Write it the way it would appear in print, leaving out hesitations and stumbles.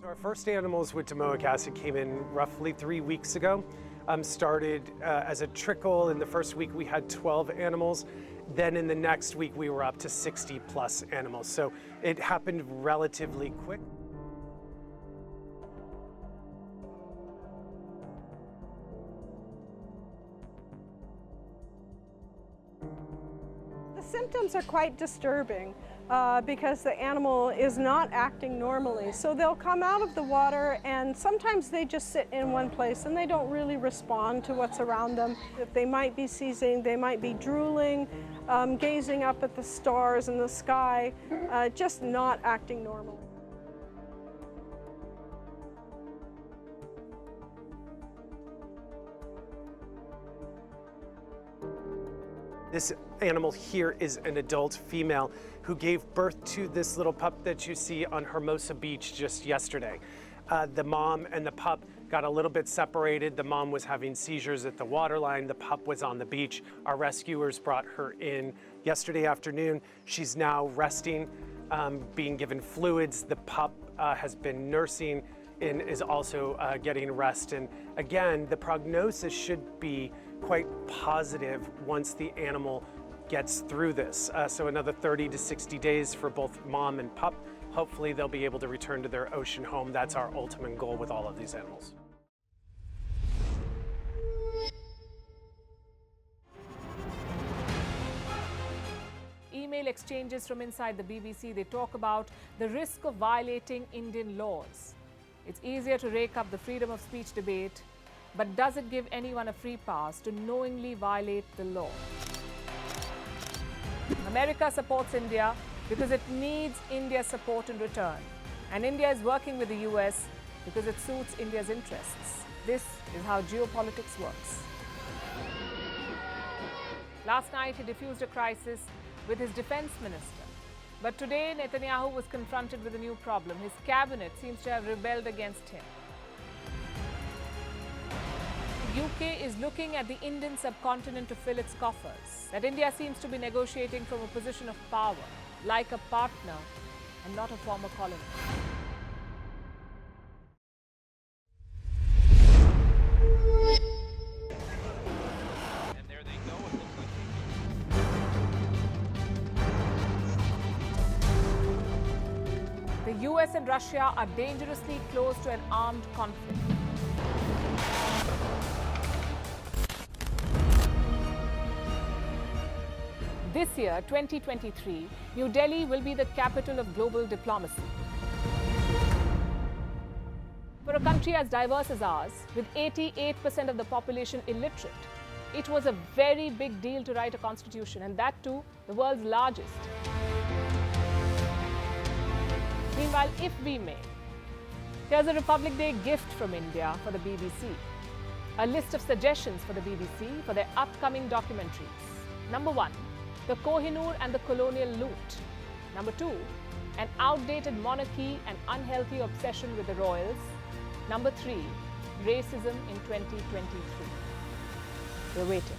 So our first animals with domoic acid came in roughly 3 weeks ago. Started as a trickle. In the first week we had 12 animals. Then in the next week we were up to 60 plus animals. So it happened relatively quick. The symptoms are quite disturbing because the animal is not acting normally. So they'll come out of the water and sometimes they just sit in one place and they don't really respond to what's around them. They might be seizing, they might be drooling, gazing up at the stars in the sky, just not acting normally. This animal here is an adult female who gave birth to this little pup that you see on Hermosa Beach just yesterday. The mom and the pup got a little bit separated. The mom was having seizures at the waterline. The pup was on the beach. Our rescuers brought her in yesterday afternoon. She's now resting, being given fluids. The pup has been nursing and is also getting rest. And again, the prognosis should be quite positive once the animal gets through this. So another 30 to 60 days for both mom and pup. Hopefully they'll be able to return to their ocean home. That's our ultimate goal with all of these animals. Email exchanges from inside the BBC, they talk about the risk of violating Indian laws. It's easier to rake up the freedom of speech debate, but does it give anyone a free pass to knowingly violate the law? America supports India because it needs India's support in return. And India is working with the US because it suits India's interests. This is how geopolitics works. Last night, he diffused a crisis with his defense minister. But today, Netanyahu was confronted with a new problem. His cabinet seems to have rebelled against him. The UK is looking at the Indian subcontinent to fill its coffers. That India seems to be negotiating from a position of power, like a partner and not a former colony. And there they go. It looks like The US and Russia are dangerously close to an armed conflict. This year, 2023, New Delhi will be the capital of global diplomacy. For a country as diverse as ours, with 88% of the population illiterate, it was a very big deal to write a constitution, and that too, the world's largest. Meanwhile, if we may, here's a Republic Day gift from India for the BBC. A list of suggestions for the BBC for their upcoming documentaries. Number 1, the Kohinoor and the colonial loot. Number 2, an outdated monarchy and unhealthy obsession with the royals. Number 3, racism in 2023. We're waiting.